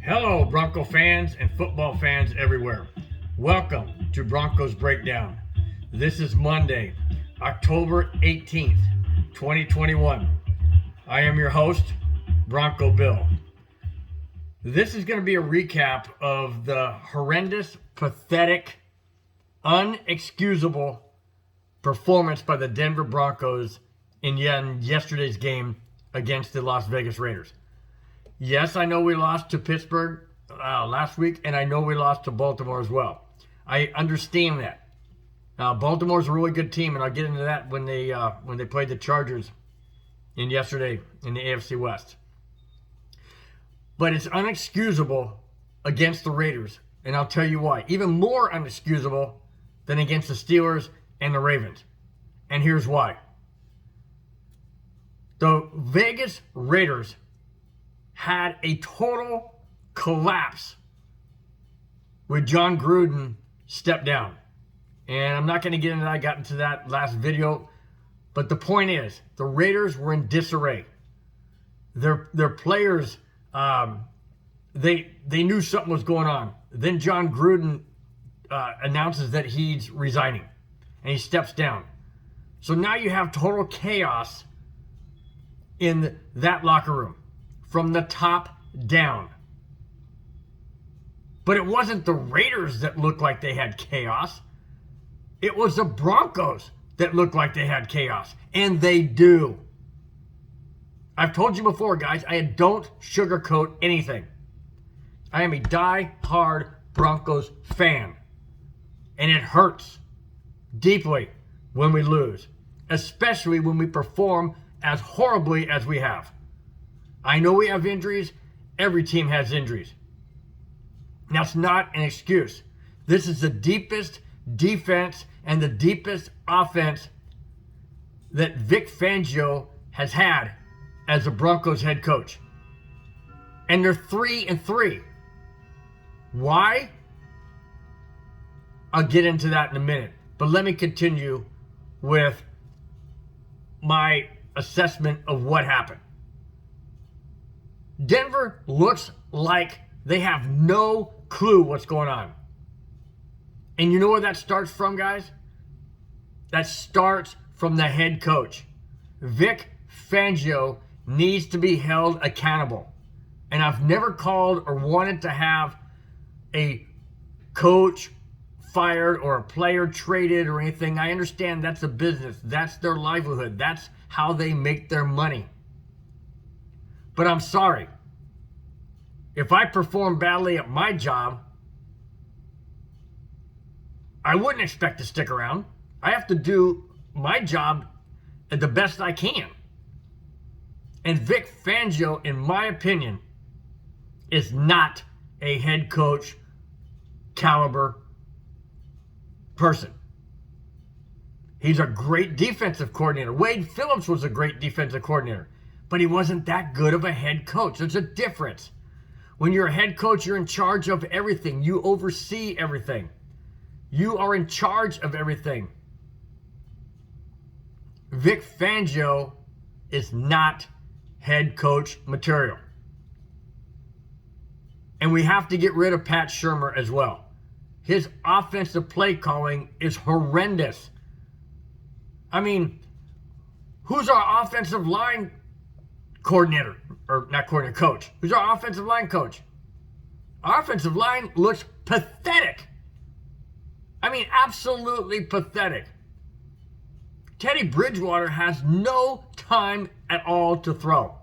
Hello, Bronco fans and football fans everywhere. Welcome to Broncos Breakdown. This is Monday, October 18th, 2021. I am your host, Bronco Bill. This is going to be a recap of the horrendous, pathetic, unexcusable performance by the Denver Broncos in yesterday's game against the Las Vegas Raiders. Yes, I know we lost to Pittsburgh last week, and I know we lost to Baltimore as well. I understand that. Baltimore's a really good team, and I'll get into that when they played the Chargers yesterday in the AFC West. But it's unexcusable against the Raiders, and I'll tell you why. Even more unexcusable than against the Steelers and the Ravens. And here's why. The Vegas Raiders had a total collapse with John Gruden stepped down. And I'm not going to get into that. I got into that last video. But the point is, the Raiders were in disarray. Their players, they knew something was going on. Then John Gruden announces that he's resigning. And he steps down. So now you have total chaos in that locker room. From the top down. But it wasn't the Raiders that looked like they had chaos. It was the Broncos that looked like they had chaos. And they do. I've told you before, guys, I don't sugarcoat anything. I am a die-hard Broncos fan. And it hurts deeply when we lose. Especially when we perform as horribly as we have. I know we have injuries. Every team has injuries. Now, it's not an excuse. This is the deepest defense and the deepest offense that Vic Fangio has had as a Broncos head coach. And they're 3-3. Why? I'll get into that in a minute. But let me continue with my assessment of what happened. Denver looks like they have no clue what's going on. And you know where that starts from, guys? That starts from the head coach. Vic Fangio needs to be held accountable. And I've never called or wanted to have a coach fired or a player traded or anything. I understand that's a business. That's their livelihood. That's how they make their money. But I'm sorry. If I perform badly at my job, I wouldn't expect to stick around. I have to do my job the best I can. And Vic Fangio, in my opinion, is not a head coach caliber person. He's a great defensive coordinator. Wade Phillips was a great defensive coordinator. But he wasn't that good of a head coach. There's a difference. When you're a head coach, you're in charge of everything. You oversee everything. You are in charge of everything. Vic Fangio is not head coach material. And we have to get rid of Pat Shurmur as well. His offensive play calling is horrendous. I mean, who's our offensive line coordinator, or not coordinator, coach? Who's our offensive line coach? Our offensive line looks pathetic. I mean, absolutely pathetic. Teddy Bridgewater has no time at all to throw.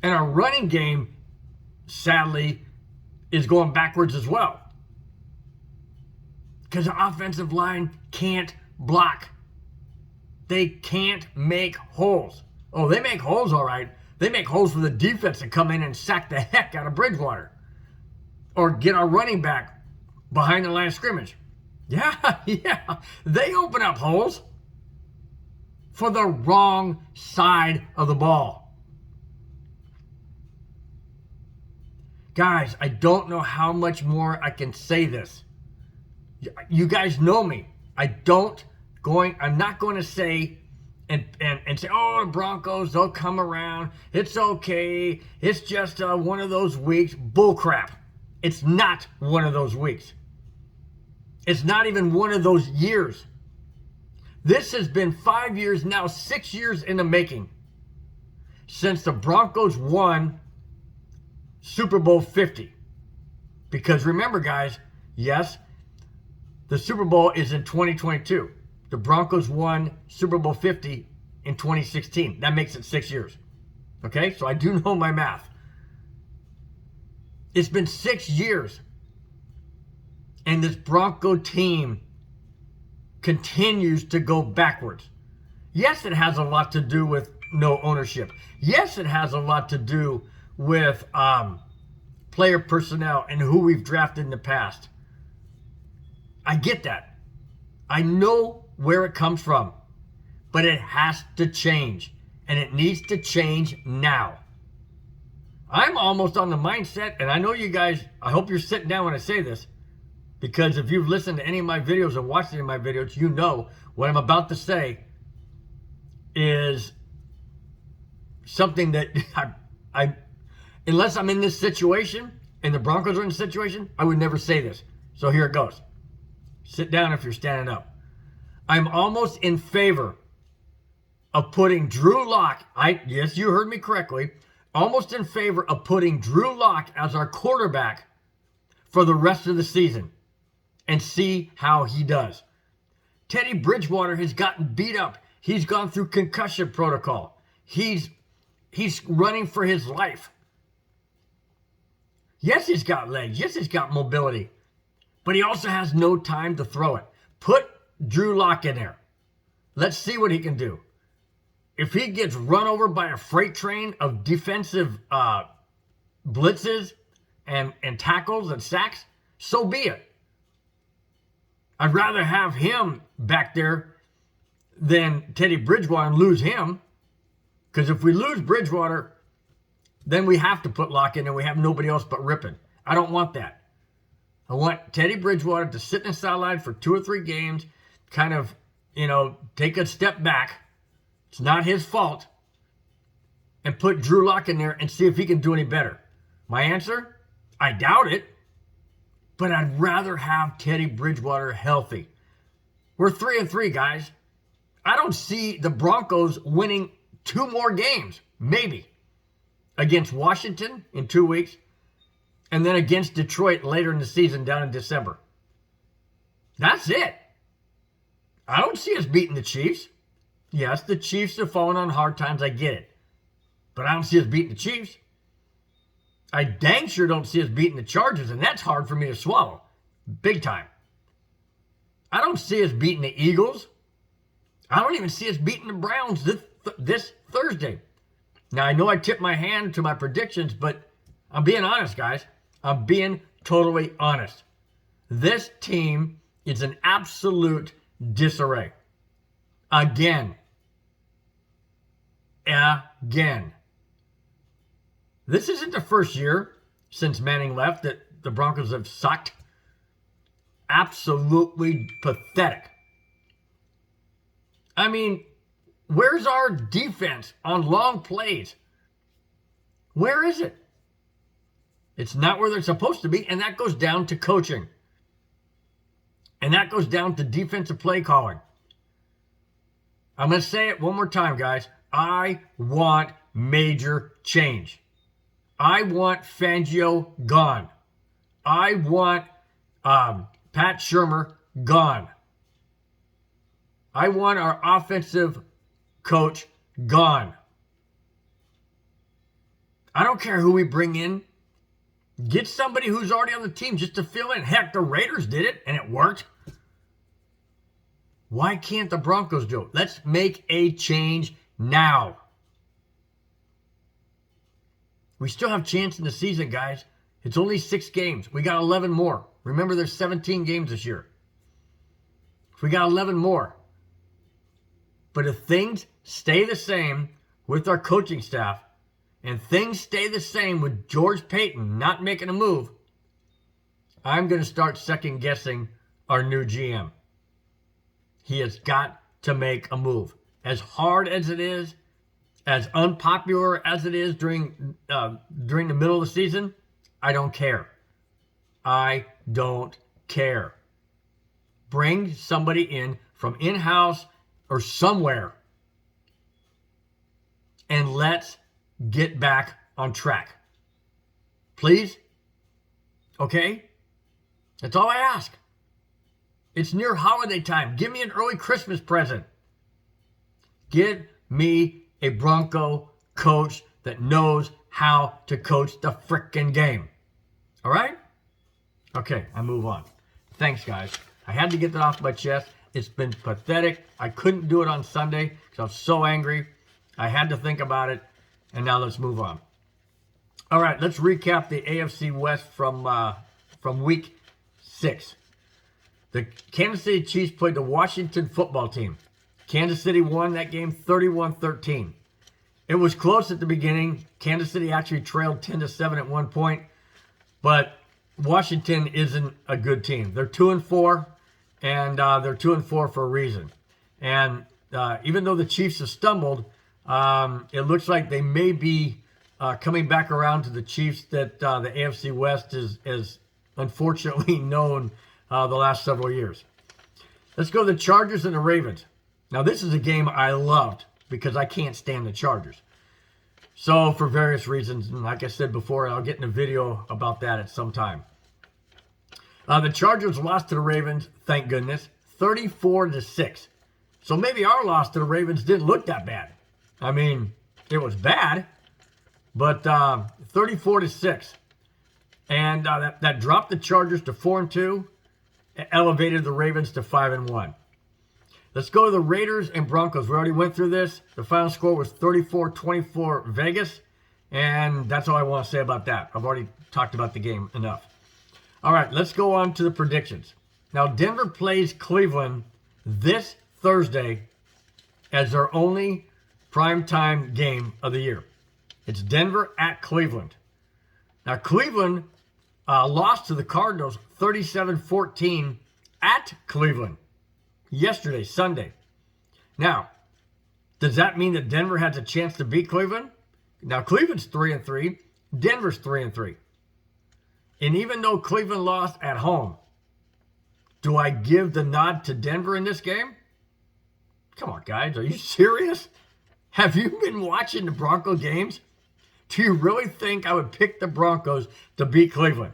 And our running game, sadly, is going backwards as well. Because the offensive line can't block. They can't make holes. Oh, they make holes all right. They make holes for the defense to come in and sack the heck out of Bridgewater. Or get our running back behind the line of scrimmage. Yeah. They open up holes for the wrong side of the ball. Guys, I don't know how much more I can say this. You guys know me. I'm not going to say and say, oh, the Broncos, they'll come around. It's okay. It's just one of those weeks. Bull crap. It's not one of those weeks. It's not even one of those years. This has been 5 years now, 6 years in the making since the Broncos won Super Bowl 50. Because remember, guys, yes, the Super Bowl is in 2022. The Broncos won Super Bowl 50 in 2016. That makes it 6 years. Okay, so I do know my math. It's been 6 years. And this Bronco team continues to go backwards. Yes, it has a lot to do with no ownership. Yes, it has a lot to do with player personnel and who we've drafted in the past. I get that. I know where it comes from. But it has to change. And it needs to change now. I'm almost on the mindset, and I know you guys, I hope you're sitting down when I say this, because if you've listened to any of my videos or watched any of my videos, you know what I'm about to say is something that I unless I'm in this situation and the Broncos are in this situation, I would never say this. So here it goes. Sit down if you're standing up. I'm almost in favor of putting Drew Lock, yes, you heard me correctly, almost in favor of putting Drew Lock as our quarterback for the rest of the season and see how he does. Teddy Bridgewater has gotten beat up. He's gone through concussion protocol. He's running for his life. Yes, he's got legs. Yes, he's got mobility. But he also has no time to throw it. Put Drew Lock in there. Let's see what he can do. If he gets run over by a freight train of defensive blitzes and tackles and sacks, so be it. I'd rather have him back there than Teddy Bridgewater and lose him. Because if we lose Bridgewater, then we have to put Lock in and we have nobody else but Rippon. I don't want that. I want Teddy Bridgewater to sit in the sideline for 2 or 3 games, kind of, take a step back. It's not his fault. And put Drew Lock in there and see if he can do any better. My answer? I doubt it. But I'd rather have Teddy Bridgewater healthy. We're 3-3, guys. I don't see the Broncos winning 2 more games, maybe, against Washington in 2 weeks, and then against Detroit later in the season down in December. That's it. I don't see us beating the Chiefs. Yes, the Chiefs have fallen on hard times. I get it. But I don't see us beating the Chiefs. I dang sure don't see us beating the Chargers, and that's hard for me to swallow. Big time. I don't see us beating the Eagles. I don't even see us beating the Browns this Thursday. Now, I know I tipped my hand to my predictions, but I'm being honest, guys. I'm being totally honest. This team is an absolute disarray. Again. This isn't the first year since Manning left that the Broncos have sucked. Absolutely pathetic. I mean, where's our defense on long plays? Where is it? It's not where they're supposed to be, and that goes down to coaching. And that goes down to defensive play calling. I'm going to say it one more time, guys. I want major change. I want Fangio gone. I want Pat Shurmur gone. I want our offensive coach gone. I don't care who we bring in. Get somebody who's already on the team just to fill in. Heck, the Raiders did it, and it worked. Why can't the Broncos do it? Let's make a change now. We still have a chance in the season, guys. It's only 6 games. We got 11 more. Remember, there's 17 games this year. We got 11 more. But if things stay the same with our coaching staff, and things stay the same with George Payton not making a move, I'm going to start second-guessing our new GM. He has got to make a move. as hard as it is, as unpopular as it is during the middle of the season, I don't care. I don't care. Bring somebody in from in-house or somewhere, and let's get back on track. Please? Okay? That's all I ask. It's near holiday time. Give me an early Christmas present. Give me a Bronco coach that knows how to coach the frickin' game. All right? Okay, I move on. Thanks, guys. I had to get that off my chest. It's been pathetic. I couldn't do it on Sunday because I was so angry. I had to think about it, and now let's move on. All right, let's recap the AFC West from Week 6. The Kansas City Chiefs played the Washington football team. Kansas City won that game 31-13. It was close at the beginning. Kansas City actually trailed 10-7 at one point, but Washington isn't a good team. They're 2-4, and they're 2-4 for a reason. And even though the Chiefs have stumbled, it looks like they may be coming back around to the Chiefs that the AFC West is unfortunately known the last several years. Let's go to the Chargers and the Ravens. Now, this is a game I loved because I can't stand the Chargers. So, for various reasons, and like I said before, I'll get in a video about that at some time. The Chargers lost to the Ravens, thank goodness, 34-6. So maybe our loss to the Ravens didn't look that bad. I mean, it was bad, but 34-6. And that dropped the Chargers to 4-2, elevated the Ravens to 5-1. Let's go to the Raiders and Broncos. We already went through this. The final score was 34-24 Vegas, and that's all I want to say about that. I've already talked about the game enough. All right, let's go on to the predictions. Now, Denver plays Cleveland this Thursday as their only primetime game of the year. It's Denver at Cleveland. Now, Cleveland lost to the Cardinals 37-14 at Cleveland yesterday, Sunday. Now, does that mean that Denver has a chance to beat Cleveland? Now, Cleveland's 3-3. Denver's 3-3. And even though Cleveland lost at home, do I give the nod to Denver in this game? Come on, guys. Are you serious? Have you been watching the Bronco games? Do you really think I would pick the Broncos to beat Cleveland?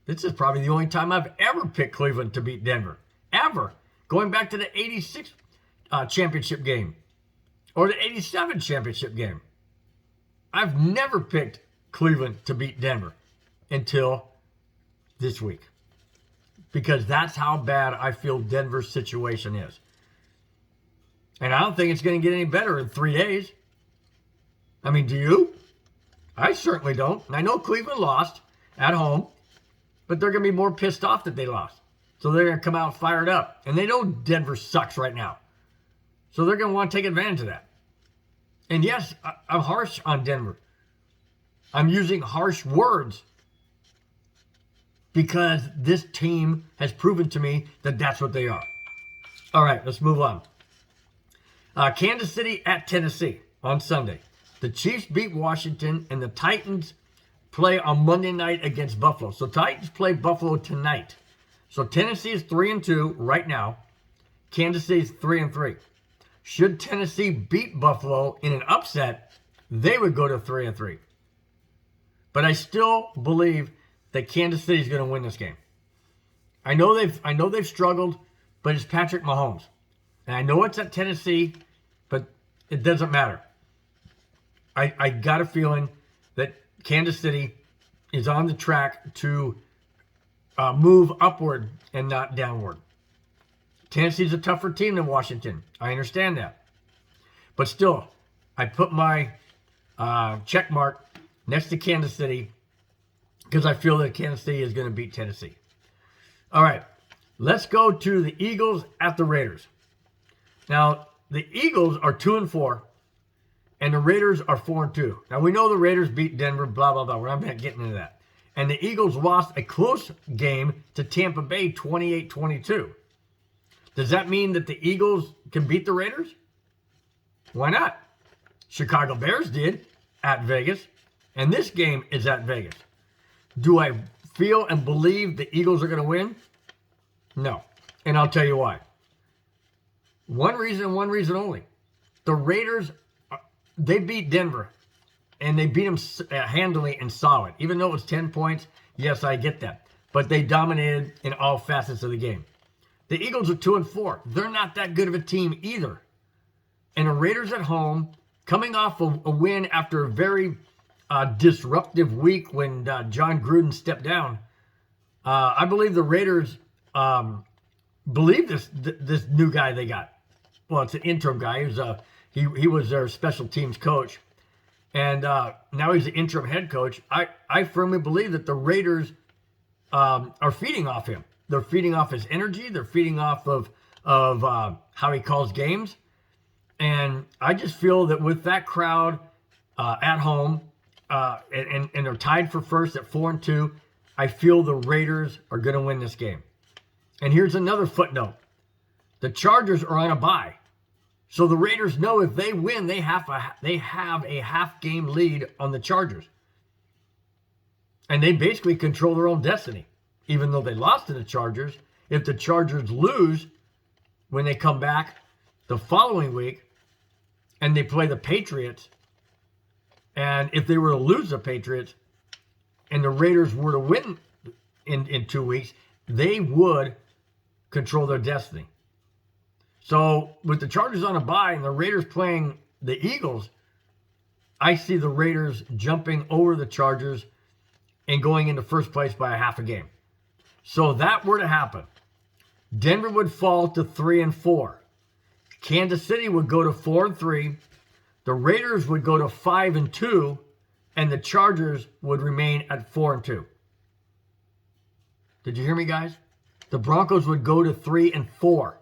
This is probably the only time I've ever picked Cleveland to beat Denver. Ever. Going back to the 86 championship game. Or the 87 championship game. I've never picked Cleveland to beat Denver until this week. Because that's how bad I feel Denver's situation is. And I don't think it's going to get any better in 3 days. I mean, do you? I certainly don't. And I know Cleveland lost at home, but they're going to be more pissed off that they lost. So they're going to come out fired up. And they know Denver sucks right now. So they're going to want to take advantage of that. And yes, I'm harsh on Denver. I'm using harsh words because this team has proven to me that that's what they are. All right, let's move on. Kansas City at Tennessee on Sunday. The Chiefs beat Washington, and the Titans play on Monday night against Buffalo. So Titans play Buffalo tonight. So Tennessee is 3-2 right now. Kansas City is 3-3. Should Tennessee beat Buffalo in an upset, they would go to 3-3. But I still believe that Kansas City is going to win this game. I know they've struggled, but it's Patrick Mahomes. And I know it's at Tennessee, but it doesn't matter. I got a feeling that Kansas City is on the track to move upward and not downward. Tennessee's a tougher team than Washington. I understand that. But still, I put my check mark next to Kansas City because I feel that Kansas City is going to beat Tennessee. All right, let's go to the Eagles at the Raiders. Now, the Eagles are 2-4, and the Raiders are 4-2. Now, we know the Raiders beat Denver, blah, blah, blah. We're not getting into that. And the Eagles lost a close game to Tampa Bay, 28-22. Does that mean that the Eagles can beat the Raiders? Why not? Chicago Bears did at Vegas, and this game is at Vegas. Do I feel and believe the Eagles are going to win? No. And I'll tell you why. One reason and one reason only. The Raiders, they beat Denver, and they beat them handily and solid. Even though it was 10 points, yes, I get that. But they dominated in all facets of the game. The Eagles are 2-4. They're not that good of a team either. And the Raiders at home, coming off a win after a very disruptive week when John Gruden stepped down, I believe the Raiders believe this new guy they got. Well, it's an interim guy. He was their special teams coach, and now he's the interim head coach. I firmly believe that the Raiders are feeding off him. They're feeding off his energy. They're feeding off of how he calls games. And I just feel that with that crowd at home, and they're tied for first at 4-2, I feel the Raiders are going to win this game. And here's another footnote. The Chargers are on a bye. So the Raiders know if they win, they have a half-game lead on the Chargers. And they basically control their own destiny. Even though they lost to the Chargers, if the Chargers lose when they come back the following week and they play the Patriots, and if they were to lose the Patriots and the Raiders were to win in 2 weeks, they would control their destiny. So with the Chargers on a bye and the Raiders playing the Eagles, I see the Raiders jumping over the Chargers and going into first place by a half a game. So if that were to happen, Denver would fall to 3-4. Kansas City would go to 4-3. The Raiders would go to 5-2, and the Chargers would remain at 4-2. Did you hear me, guys? The Broncos would go to 3-4.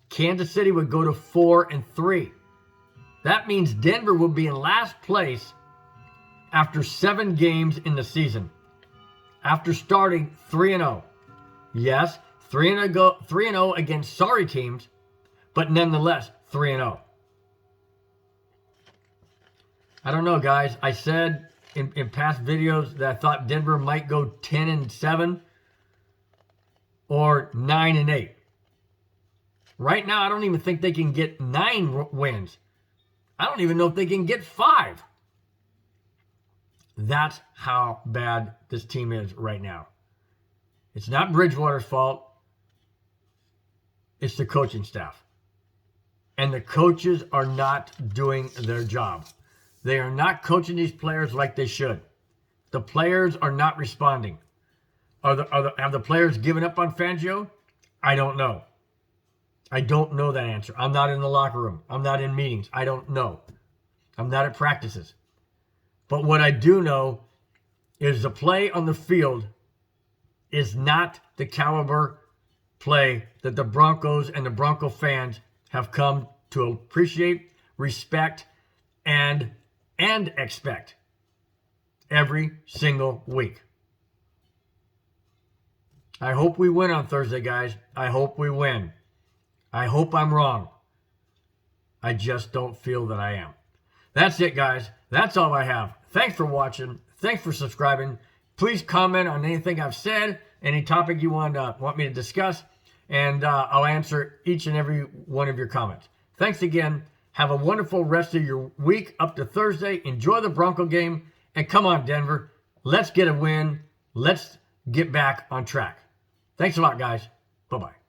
Kansas City would go to 4-3. That means Denver would be in last place after 7 games in the season. After starting 3-0. Yes, 3-0 against sorry teams, but nonetheless 3-0. I don't know, guys. I said in past videos that I thought Denver might go 10-7 or 9-8. Right now, I don't even think they can get 9 wins. I don't even know if they can get 5. That's how bad this team is right now. It's not Bridgewater's fault. It's the coaching staff. And the coaches are not doing their job. They are not coaching these players like they should. The players are not responding. Have the players given up on Fangio? I don't know. I don't know that answer. I'm not in the locker room. I'm not in meetings. I don't know. I'm not at practices. But what I do know is the play on the field is not the caliber play that the Broncos and the Bronco fans have come to appreciate, respect, and expect every single week. I hope we win on Thursday, guys. I hope we win. I hope I'm wrong. I just don't feel that I am. That's it, guys. That's all I have. Thanks for watching. Thanks for subscribing. Please comment on anything I've said, any topic you want me to discuss, and I'll answer each and every one of your comments. Thanks again. Have a wonderful rest of your week up to Thursday. Enjoy the Bronco game, and come on, Denver. Let's get a win. Let's get back on track. Thanks a lot, guys. Bye-bye.